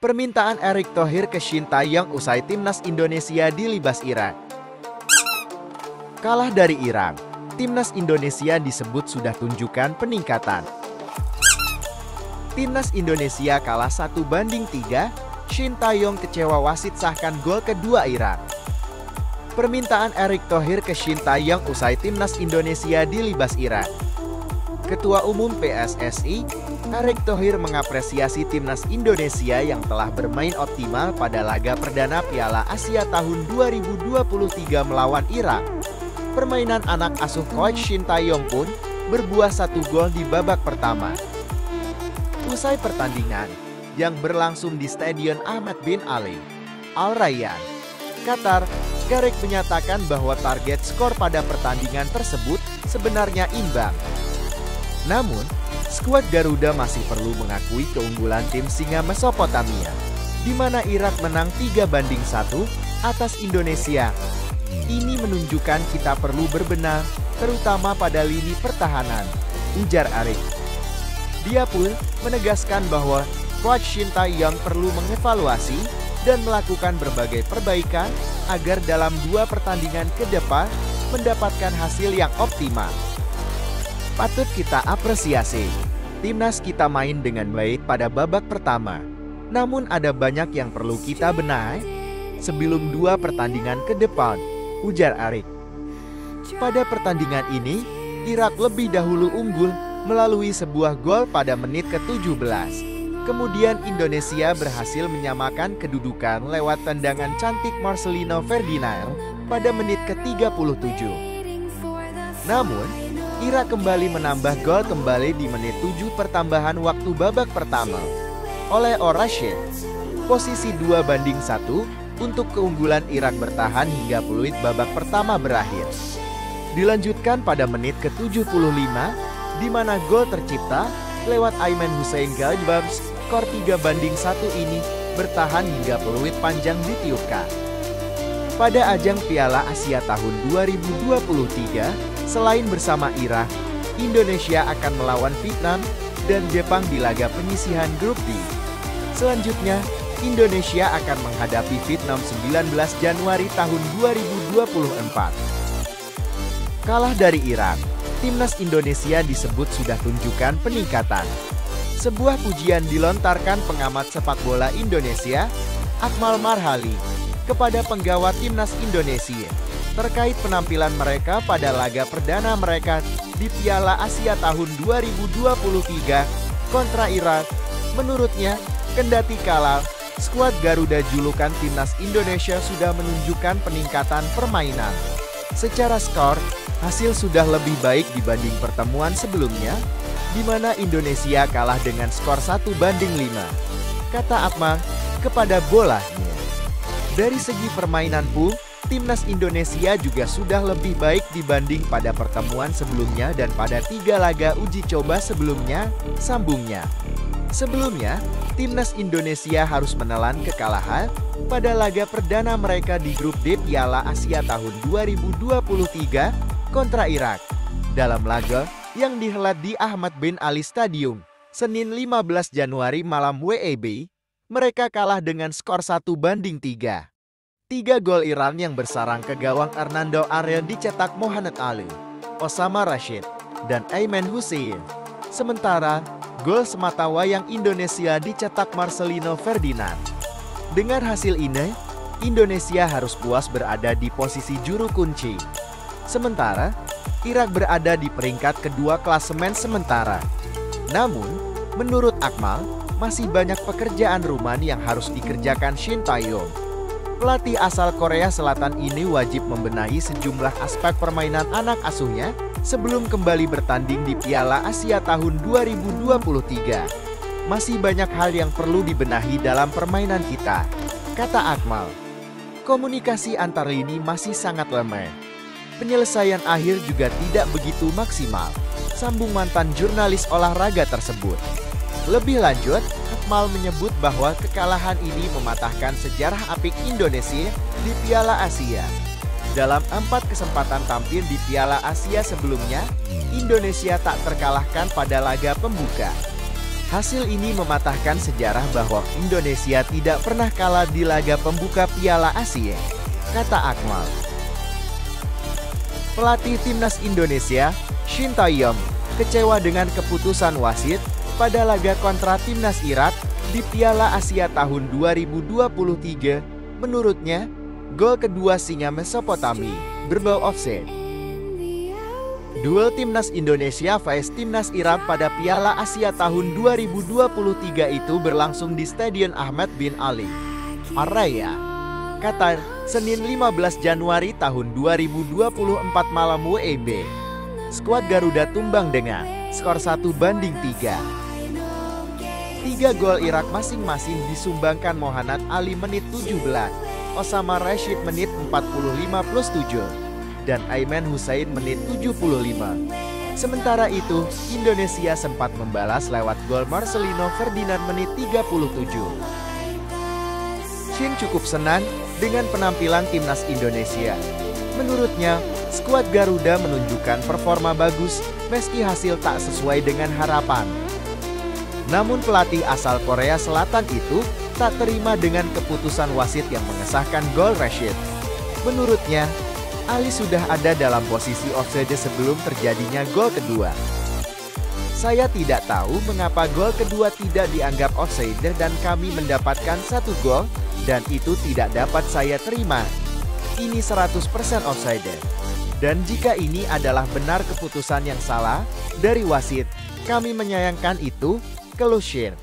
Permintaan Erick Thohir ke Shin Tae-yong usai timnas Indonesia dilibas Irak. Kalah dari Irak, timnas Indonesia disebut sudah tunjukkan peningkatan. Timnas Indonesia kalah 1-3, Shin Tae-yong kecewa wasit sahkan gol kedua Irak. Permintaan Erick Thohir ke Shin Tae-yong usai timnas Indonesia dilibas Irak. Ketua Umum PSSI, Erick Thohir mengapresiasi timnas Indonesia yang telah bermain optimal pada laga perdana Piala Asia tahun 2023 melawan Irak. Permainan anak asuh coach Shin Tae-yong pun berbuah 1 gol di babak pertama. Usai pertandingan yang berlangsung di Stadion Ahmad bin Ali, Al Rayyan, Qatar, Erick menyatakan bahwa target skor pada pertandingan tersebut sebenarnya imbang. Namun, skuad Garuda masih perlu mengakui keunggulan tim Singa Mesopotamia, di mana Irak menang 3-1 atas Indonesia. Ini menunjukkan kita perlu berbenah, terutama pada lini pertahanan, ujar Erick. Dia pun menegaskan bahwa coach Shin Tae-yong perlu mengevaluasi dan melakukan berbagai perbaikan agar dalam 2 pertandingan ke depan mendapatkan hasil yang optimal. Patut kita apresiasi, timnas kita main dengan baik pada babak pertama. Namun ada banyak yang perlu kita benahi sebelum 2 pertandingan ke depan, ujar Erick. Pada pertandingan ini, Irak lebih dahulu unggul melalui sebuah gol pada menit ke-17. Kemudian Indonesia berhasil menyamakan kedudukan lewat tendangan cantik Marcelino Ferdinand pada menit ke-37. Namun, Irak kembali menambah gol kembali di menit 7 pertambahan waktu babak pertama oleh Rashid. Posisi 2-1 untuk keunggulan Irak bertahan hingga peluit babak pertama berakhir. Dilanjutkan pada menit ke-75, di mana gol tercipta lewat Aiman Hussein Galbams. Skor 3-1 ini bertahan hingga peluit panjang ditiupkan. Pada ajang Piala Asia tahun 2023, selain bersama Irak, Indonesia akan melawan Vietnam dan Jepang di laga penyisihan grup D. Selanjutnya, Indonesia akan menghadapi Vietnam 19 Januari tahun 2024. Kalah dari Irak, timnas Indonesia disebut sudah tunjukkan peningkatan. Sebuah pujian dilontarkan pengamat sepak bola Indonesia, Akmal Marhali, kepada penggawa timnas Indonesia terkait penampilan mereka pada laga perdana mereka di Piala Asia tahun 2023 kontra Irak. Menurutnya, kendati kalah, skuad Garuda julukan timnas Indonesia sudah menunjukkan peningkatan permainan. Secara skor, hasil sudah lebih baik dibanding pertemuan sebelumnya, di mana Indonesia kalah dengan skor 1-5, kata Akmal kepada Bolanya. Dari segi permainan pun, timnas Indonesia juga sudah lebih baik dibanding pada pertemuan sebelumnya dan pada 3 laga uji coba sebelumnya, sambungnya. Sebelumnya, timnas Indonesia harus menelan kekalahan pada laga perdana mereka di grup D Piala Asia tahun 2023 kontra Irak. Dalam laga yang dihelat di Ahmad bin Ali Stadium, Senin 15 Januari malam WIB, mereka kalah dengan skor 1-3. 3 gol Iran yang bersarang ke gawang Hernando Ariel dicetak Mohamed Ali, Osama Rashid, dan Aiman Hussein. Sementara, gol sematawayang Indonesia dicetak Marcelino Ferdinand. Dengan hasil ini, Indonesia harus puas berada di posisi juru kunci. Sementara, Irak berada di peringkat kedua klasemen sementara. Namun, menurut Akmal, masih banyak pekerjaan rumah yang harus dikerjakan Shin Tae-yong. Pelatih asal Korea Selatan ini wajib membenahi sejumlah aspek permainan anak asuhnya sebelum kembali bertanding di Piala Asia tahun 2023. Masih banyak hal yang perlu dibenahi dalam permainan kita, kata Akmal. Komunikasi antar lini masih sangat lemah. Penyelesaian akhir juga tidak begitu maksimal, sambung mantan jurnalis olahraga tersebut. Lebih lanjut, Akmal menyebut bahwa kekalahan ini mematahkan sejarah apik Indonesia di Piala Asia. Dalam 4 kesempatan tampil di Piala Asia sebelumnya, Indonesia tak terkalahkan pada laga pembuka. Hasil ini mematahkan sejarah bahwa Indonesia tidak pernah kalah di laga pembuka Piala Asia, kata Akmal. Pelatih Timnas Indonesia, Shin Tae-yong, kecewa dengan keputusan wasit pada laga kontra Timnas Irak di Piala Asia tahun 2023. Menurutnya, gol kedua singa Mesopotami berbau offside. Duel Timnas Indonesia vs Timnas Irak pada Piala Asia tahun 2023 itu berlangsung di Stadion Ahmad bin Ali, Ar-Raya, Qatar, Senin 15 Januari tahun 2024 malam WIB. Skuad Garuda tumbang dengan skor 1-3. 3 gol Irak masing-masing disumbangkan Mohanad Ali menit 17, Osama Rashid menit 45+7, dan Aiman Hussein menit 75. Sementara itu, Indonesia sempat membalas lewat gol Marcelino Ferdinand menit 37. Shin cukup senang dengan penampilan Timnas Indonesia. Menurutnya, skuad Garuda menunjukkan performa bagus meski hasil tak sesuai dengan harapan. Namun pelatih asal Korea Selatan itu tak terima dengan keputusan wasit yang mengesahkan gol Rashid. Menurutnya, Ali sudah ada dalam posisi offside sebelum terjadinya gol kedua. Saya tidak tahu mengapa gol kedua tidak dianggap offside dan kami mendapatkan 1 gol dan itu tidak dapat saya terima. Ini 100% offside. Dan jika ini adalah benar keputusan yang salah dari wasit, kami menyayangkan itu, keluh Shin.